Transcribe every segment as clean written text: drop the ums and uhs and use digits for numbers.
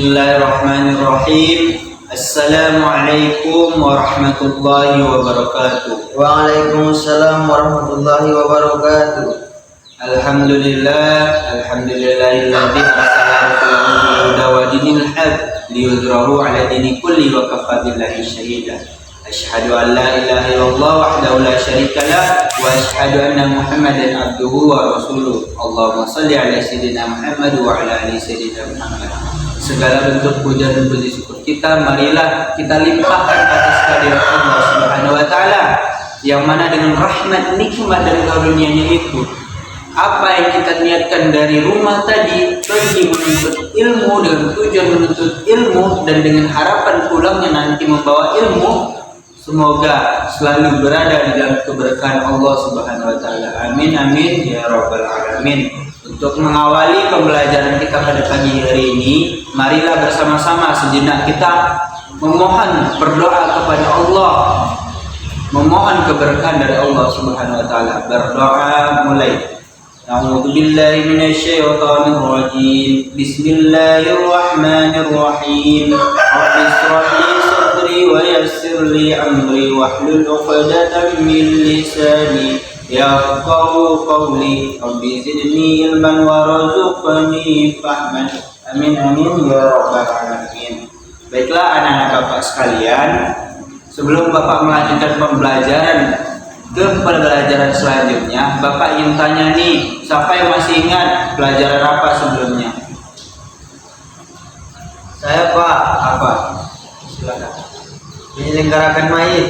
Bismillahirrahmanirrahim. Assalamualaikum warahmatullahi wabarakatuh. Waalaikumsalam warahmatullahi wabarakatuh. Alhamdulillahilladzi arsala rasulahu bil huda wa dinil haq liyudhhirahu ala dini kulli wa kafa billahi shahida. Asyhadu an la ilaha illallah wahdahu la syarika lah wa asyhadu anna Muhammadan abduhu wa rasuluh. Allahumma shalli ala sayyidina Muhammad wa ala ali sayyidina Muhammad. Segala bentuk puja dan puji syukur kita marilah kita limpahkan atas kehadirat Allah Subhanahu wa taala, yang mana dengan rahmat, nikmat dan karunia-Nya itu apa yang kita niatkan dari rumah tadi, pergi menuntut ilmu dengan tujuan menuntut ilmu dan dengan harapan pulangnya nanti membawa ilmu, semoga selalu berada di dalam keberkahan Allah Subhanahu wa taala. Amin amin ya rabbal alamin. Untuk mengawali pembelajaran kita pada pagi hari ini, marilah bersama-sama sejenak kita memohon berdoa kepada Allah, memohon keberkahan dari Allah Subhanahu wa taala. Berdoa mulai. A'udzubillahi minasyaitonir rajim. Bismillahirrahmanirrahim. Rabbi shrah li sadri wa yassir li amri wahlul 'uqdatam min lisani yafqahu qawli. Rabbi zidni ilman warzuqni fahman. Amin amin ya rabbal alamin. Baiklah anak-anak Bapak sekalian, sebelum Bapak melanjutkan pembelajaran ke pembelajaran selanjutnya, Bapak ingin tanya nih, siapa yang masih ingat pelajaran apa sebelumnya? Saya Pak, Apa? Silakan. menyelenggarakan mayit.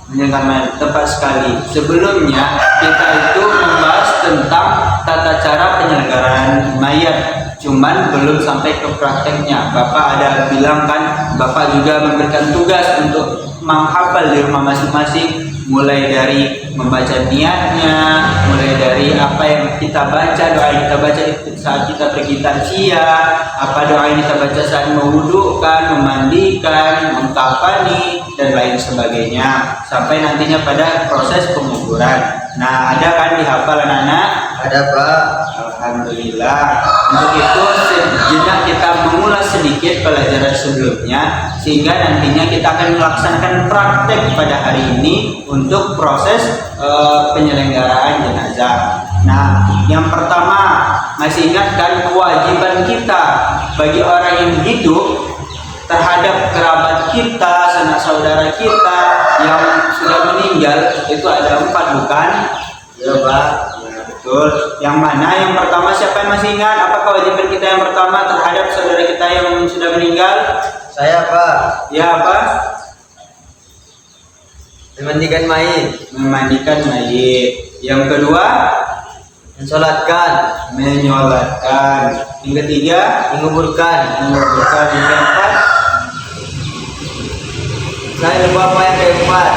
Menyenangkan, tepat sekali. Sebelumnya kita itu membahas tentang tata cara penyelenggaraan mayat, cuman belum sampai ke prakteknya. Bapak ada bilang kan, Bapak juga memberikan tugas untuk menghafal di rumah masing-masing, mulai dari membaca niatnya, mulai dari apa yang kita baca, doa yang kita baca saat kita pergi takziah, apa doa yang kita baca saat mewudukan, memandikan, mengkafani dan lain sebagainya, sampai nantinya pada proses penguburan. Nah, ada kan dihafal anak-anak? Ada Pak. Alhamdulillah. Untuk itu sejenak kita mengulas sedikit pelajaran sebelumnya, sehingga nantinya kita akan melaksanakan praktek pada hari ini untuk proses penyelenggaraan jenazah. Nah, yang pertama, masih ingat kan kewajiban kita bagi orang yang hidup terhadap kerabat kita, sanak saudara kita yang sudah meninggal, itu ada 4, bukan? Ya Pak. Ya, betul. Yang mana yang pertama, siapa yang masih ingat? Apa kewajiban kita yang pertama terhadap saudara kita yang sudah meninggal? Saya Pak. Ya, apa? Memandikan mayit. Memandikan mayit. Yang kedua, Mensolatkan. menyolatkan. Yang ketiga, Menguburkan. menguburkan. Yang keempat, Saya lupa apa yang keempat.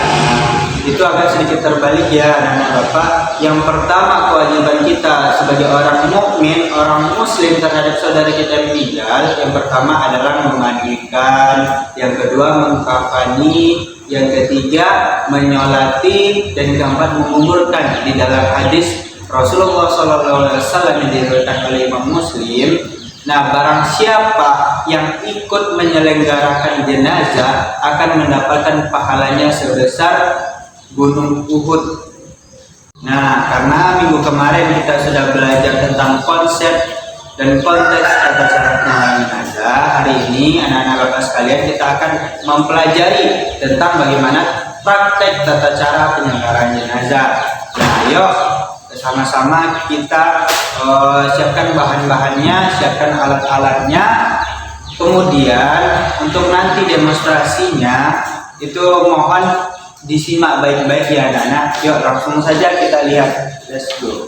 itu agak sedikit terbalik ya anak-anak Bapak. Yang pertama, kewajiban kita sebagai orang mukmin, orang muslim terhadap saudara kita yang meninggal, yang pertama adalah memandikan, yang kedua mengkafani, yang ketiga menyolati, dan yang keempat menguburkan. Di dalam hadis Rasulullah SAW yang diriwayatkan oleh Imam Muslim, nah barang siapa yang ikut menyelenggarakan jenazah akan mendapatkan pahalanya sebesar Gunung Uhud. Nah, karena minggu kemarin kita sudah belajar tentang konsep dan konteks tata cara penyelenggaraan jenazah, hari ini anak-anak Bapak sekalian kita akan mempelajari tentang bagaimana praktek tata cara penyelenggaraan jenazah. Nah, yuk sama-sama kita siapkan bahan-bahannya, siapkan alat-alatnya. Kemudian untuk nanti demonstrasinya itu mohon disimak baik-baik ya anak-anak. Yuk langsung saja kita lihat. Let's go.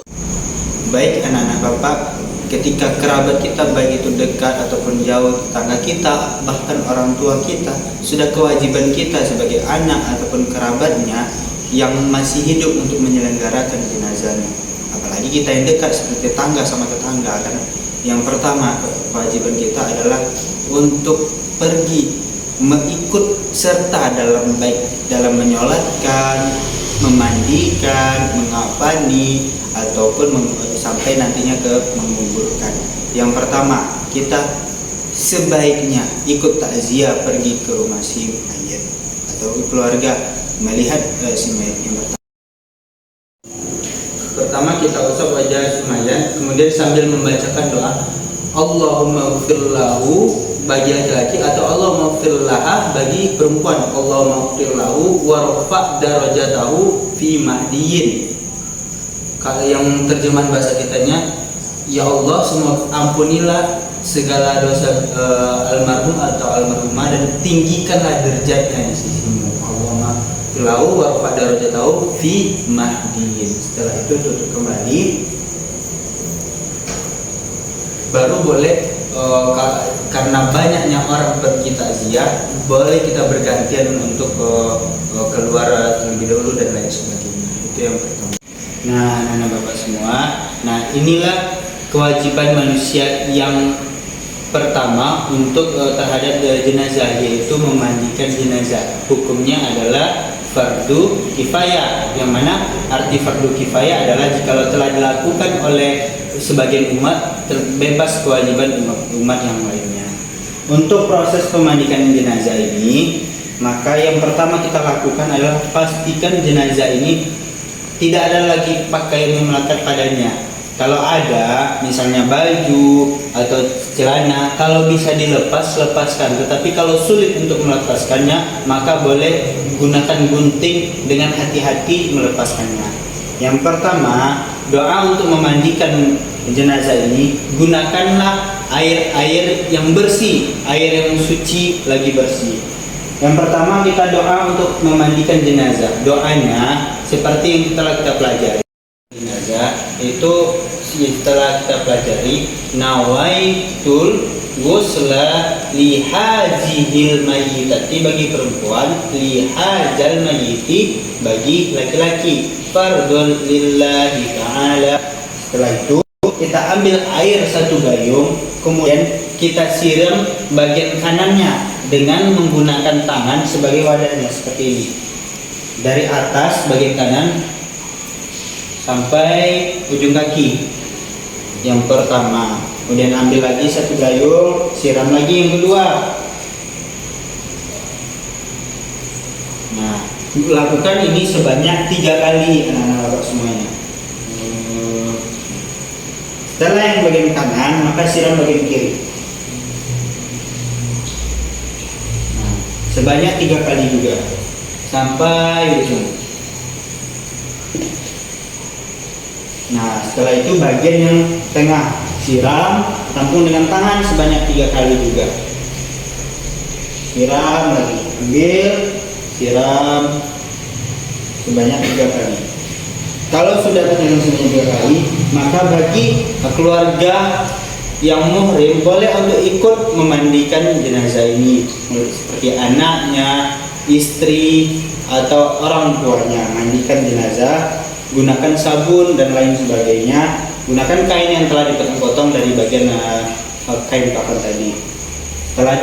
Baik anak-anak Bapak, ketika kerabat kita baik itu dekat ataupun jauh, tetangga kita, bahkan orang tua kita, sudah kewajiban kita sebagai anak ataupun kerabatnya yang masih hidup untuk menyelenggarakan jenazahnya. Apalagi kita yang dekat seperti tetangga sama tetangga kan. Yang pertama kewajiban kita adalah untuk pergi mengikut serta dalam menyolatkan, memandikan, mengafani ataupun sampai nantinya ke menguburkan. Yang pertama, kita sebaiknya ikut takziah pergi ke rumah si mayit atau keluarga melihat si mayit yang pertama kita usap wajah si mayit, kemudian sambil membacakan doa Allahumma ighfir lahu bagi laki-laki atau Allahumma ighfir laha bagi perempuan, Allahumma ighfir lahu warfa' darajatahu fi mahdiyin. Kalau yang terjemahan bahasa kitanya, ya Allah semua ampunilah segala dosa almarhum atau almarhumah dan tinggikanlah derajatnya di sisimu. Allahumma ighfir lahu warfa' darajatahu fi mahdiyin. Setelah itu tutup kembali. Baru boleh karena banyaknya orang pergi takziah, boleh kita bergantian untuk keluar terlebih dahulu dan lain sebagainya. Itu yang pertama. Nah, anak bapak semua, nah inilah kewajiban manusia yang pertama untuk terhadap jenazah, yaitu memandikan jenazah. Hukumnya adalah fardu kifayah, yang mana arti fardu kifayah adalah jika telah dilakukan oleh sebagian umat, terbebas kewajiban umat yang lainnya. Untuk proses pemandikan jenazah ini, maka yang pertama kita lakukan adalah pastikan jenazah ini tidak ada lagi pakaian yang melekat padanya. Kalau ada, misalnya baju atau celana, kalau bisa dilepas, lepaskan. Tetapi kalau sulit untuk melepaskannya, maka boleh gunakan gunting dengan hati-hati melepaskannya. Yang pertama, doa untuk memandikan jenazah ini, gunakanlah air yang bersih, air yang suci lagi bersih. Yang pertama kita doa untuk memandikan jenazah. Doanya seperti yang telah kita pelajari. Jenazah itu setelah kita pelajari, nawaitul ghusla lihazihil mayyitati bagi perempuan, lihazal mayyiti bagi laki-laki, fardun lillahi ta'ala. Setelah itu kita ambil air 1 gayung, kemudian kita siram bagian kanannya dengan menggunakan tangan sebagai wadahnya seperti ini. Dari atas bagian kanan sampai ujung kaki. Yang pertama, kemudian ambil lagi 1 gayung, siram lagi yang kedua. Nah, lakukan ini sebanyak 3 kali anak-anak semuanya. Setelah yang bagian kanan, maka siram bagian kiri. Nah, sebanyak 3 kali juga sampai ujung. Nah, setelah itu bagian yang tengah siram, tampung dengan tangan sebanyak 3 kali juga. Siram lagi, ambil, siram sebanyak 3 kali. Kalau sudah terjadi sebanyak 3 kali, maka bagi keluarga yang muhrim boleh untuk ikut memandikan jenazah ini, seperti anaknya, istri atau orang tuanya. Mandikan jenazah, gunakan sabun dan lain sebagainya. Gunakan kain yang telah dipotong-potong dari bagian kain kafan tadi. Setelah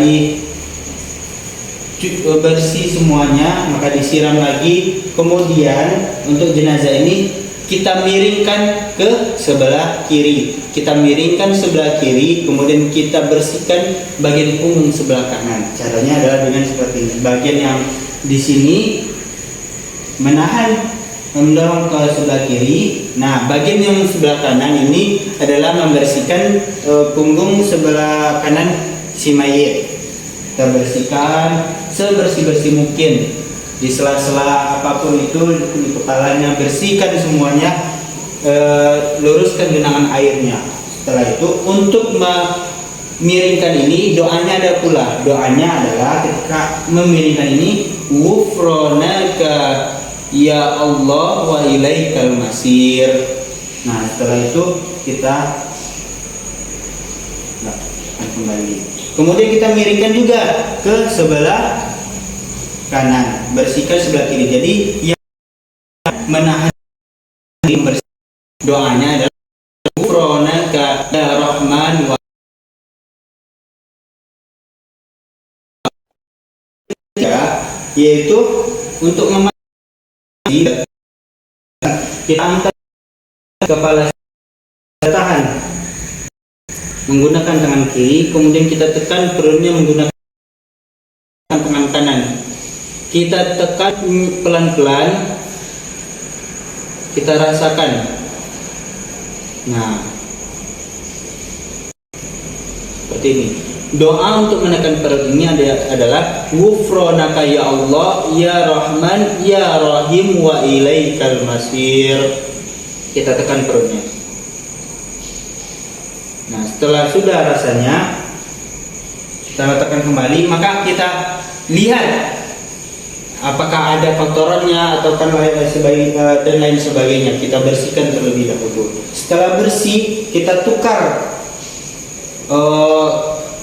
bersih semuanya, maka disiram lagi. Kemudian untuk jenazah ini kita miringkan ke sebelah kiri. Kita miringkan sebelah kiri, kemudian kita bersihkan bagian punggung sebelah kanan. Caranya adalah dengan seperti ini. Bagian yang di sini mendorong ke sebelah kiri. Nah, bagian yang sebelah kanan ini adalah membersihkan punggung sebelah kanan si mayit. Kita bersihkan sebersih-bersih mungkin. Di sela-sela apapun itu, di kepalanya bersihkan semuanya, luruskan genangan airnya. Setelah itu untuk memiringkan ini, doanya ada pula. Doanya adalah ketika memiringkan ini, ghufranaka ya Allah wa ilaikal masir. Nah, setelah itu kita kembali. Kemudian kita miringkan juga ke sebelah kanan, bersihkan sebelah kiri. Jadi yang menahan bersih, doanya adalah ghufranaka ya Rahman wa, yaitu untuk kita angkat kepala, tahan. menggunakan tangan kiri, kemudian kita tekan perutnya menggunakan tangan kanan. Kita tekan pelan-pelan, kita rasakan. Nah, seperti ini. Doa untuk menekan perut ini adalah Ghufranaka ya Allah, ya Rahman, ya Rahim, wa ilaikal masir. Kita tekan perutnya. Nah, setelah sudah rasanya, kita tekan kembali, maka kita lihat apakah ada kotorannya atau dan lain sebagainya. Kita bersihkan terlebih dahulu. Setelah bersih, kita tukar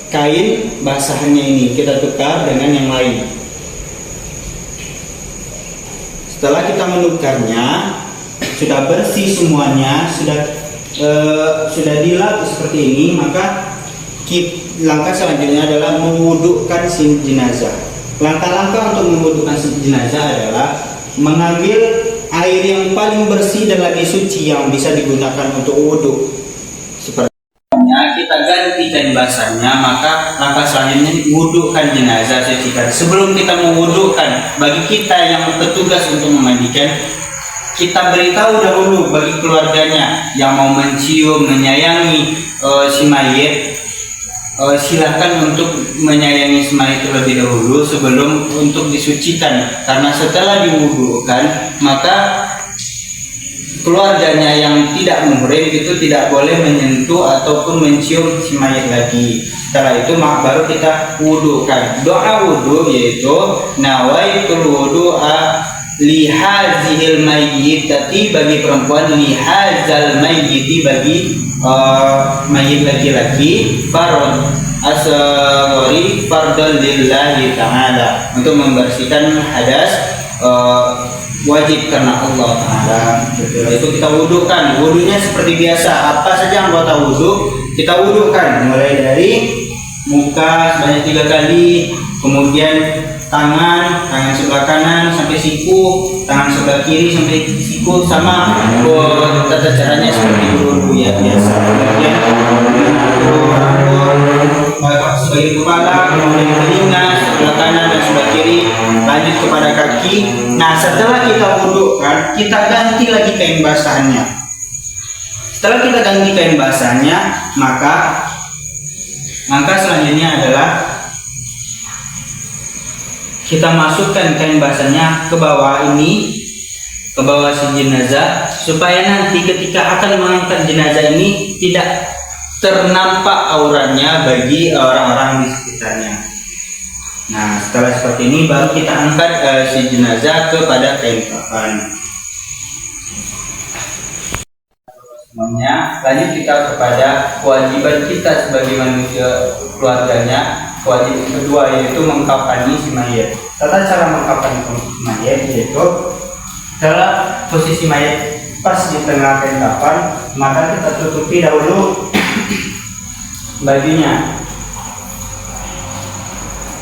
kain basahannya ini, kita tukar dengan yang lain. Setelah kita menukarnya, sudah bersih semuanya, sudah dilap seperti ini, maka langkah selanjutnya adalah mewudukkan si jenazah. Langkah-langkah untuk mewudukkan si jenazah adalah mengambil air yang paling bersih dan lagi suci yang bisa digunakan untuk wudhu. Seperti kita ganti kain basahnya, maka langkah selanjutnya wudhukan jenazah, sucikan. Sebelum kita mewudhukan, bagi kita yang petugas untuk memandikan, kita beritahu dahulu bagi keluarganya yang mau mencium, menyayangi si mayit, silakan untuk menyayangi si mayit terlebih dahulu sebelum untuk disucikan. Karena setelah diwudhukan, maka keluarganya yang tidak muhrim itu tidak boleh menyentuh ataupun mencium si mayit lagi. Setelah itu baru kita wudhukan. Doa wudhu yaitu nawaitul wudu'a lihazihil mayyit, tapi bagi perempuan lihazal mayyiti, bagi mayit laki-laki, farad asghari fardal lillahi ta'ala, untuk membersihkan hadas wajib karena Allah Ta'ala. Itu kita wudhukan. Wudhunya seperti biasa, apa saja anggota wudhu kita wudhukan, mulai dari muka sebanyak 3 kali, kemudian tangan sebelah kanan sampai siku, tangan sebelah kiri sampai siku, sama tata caranya seperti wudhu ya biasa. Kemudian sebagai kepala, kemudian telinga sebelah kanan dan sebelah kiri, lanjut kepada kaki. Nah, setelah kita wudhukan, kita ganti lagi kain basahnya. Setelah kita ganti kain basahnya, maka langkah selanjutnya adalah kita masukkan kain basahnya ke bawah ini, ke bawah si jenazah, supaya nanti ketika akan mengangkat jenazah ini tidak ternampak auratnya bagi orang-orang di sekitarnya. Nah, setelah seperti ini baru kita angkat si jenazah kepada kain kafan. Semuanya, lanjut kita kepada kewajiban kita sebagai manusia keluarganya. Kewajiban kedua yaitu mengkafani si mayat. Tata cara mengkafani si mayat yaitu dalam posisi mayat pas di tengah kain kafan, maka kita tutupi dahulu bajunya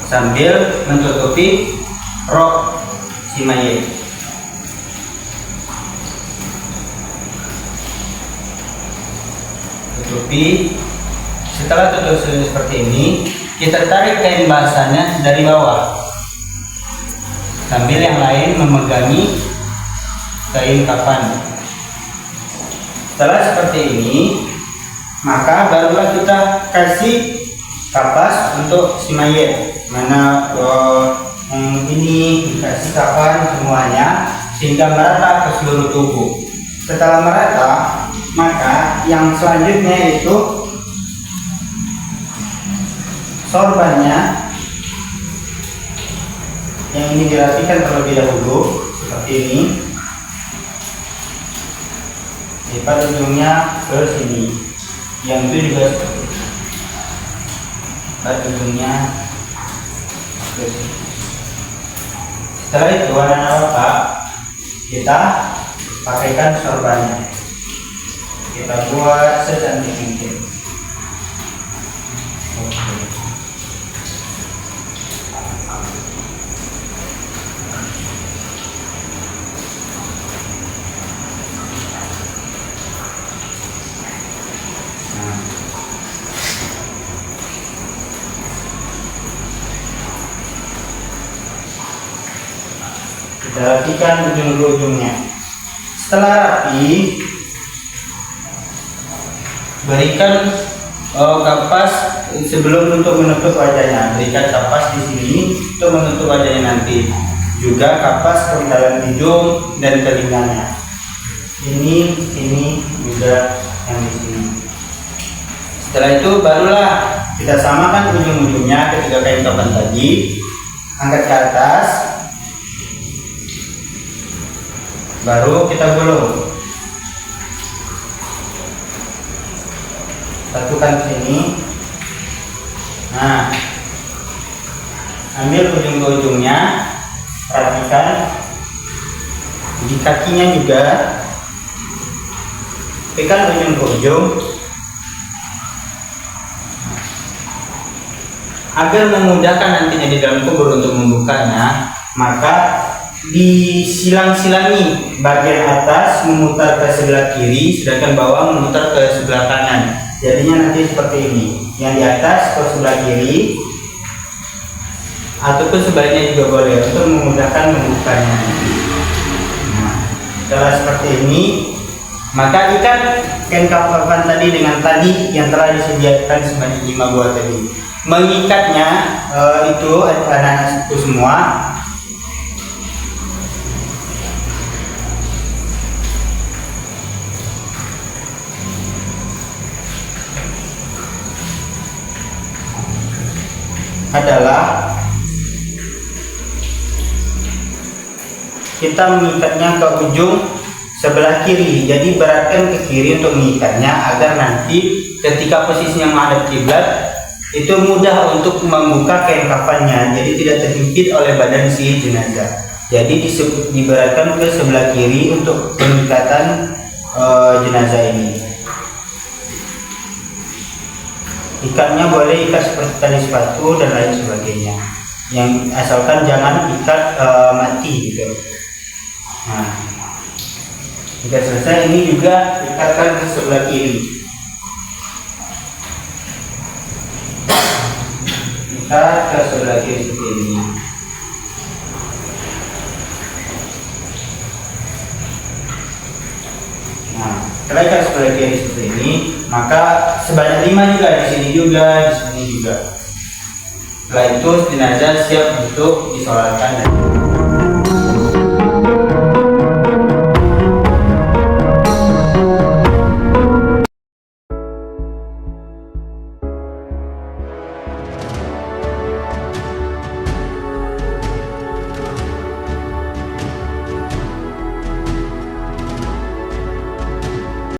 sambil menutupi rok si mayat. Tutupi. Setelah tutup seperti ini, kita tarik kain basahnya dari bawah sambil yang lain memegangi kain kafan. Setelah seperti ini, maka barulah kita kasih kapas untuk si mayat. Mana ini dikasih kafan semuanya sehingga merata ke seluruh tubuh. Setelah merata, maka yang selanjutnya itu sorbannya, yang ini dirapikan terlebih dahulu seperti ini. Lipat ujungnya ke sini, yang itu juga seperti ini. Lipat ujungnya ke sini. Setelah itu anak-anak bapak, kita pakaikan sorbannya. Kita buat secantik mungkin. Kita rapikan ujung ke ujungnya. Setelah rapi, berikan kapas sebelum untuk menutup wajahnya. Berikan kapas di sini untuk menutup wajahnya nanti. Juga kapas ke dalam hidung dan telinganya. Ini juga yang di sini. Setelah itu barulah kita samakan ujung-ujungnya ketika kain kapan tadi. Angkat ke atas. Baru kita gulung. Satukan sini. Nah, ambil ujung ke ujungnya, rapikan di kakinya juga. Pegang ujung ke ujung. Agar memudahkan nantinya di dalam kubur untuk membukanya, maka disilang-silangi bagian atas memutar ke sebelah kiri, sedangkan bawah memutar ke sebelah kanan. Jadinya nanti seperti ini. Yang di atas ke sebelah kiri, ataupun sebaliknya juga boleh untuk memudahkan membukanya. Nah, setelah seperti ini, maka ikat kain kapan tadi dengan tali yang telah disediakan sebanyak 5 buah tadi. Mengikatnya itu anak-anak itu semua. Adalah kita mengikatnya ke ujung sebelah kiri. Jadi beratkan ke kiri untuk mengikatnya agar nanti ketika posisinya menghadap kiblat itu mudah untuk membuka kain kafannya. Jadi tidak terhimpit oleh badan si jenazah. Jadi diberatkan ke sebelah kiri untuk pengikatan jenazah ini. Ikatnya boleh ikat seperti tali sepatu dan lain sebagainya. Yang asalkan jangan ikat mati gitu. Nah, jika selesai ini juga ikatkan ke sebelah kiri. Ikat ke sebelah kiri seperti ini. Nah, setelah ikat sebelah kiri seperti ini, maka sebanyak 5 juga di sini juga, di sini juga. Setelah itu jenazah siap untuk disolatkan.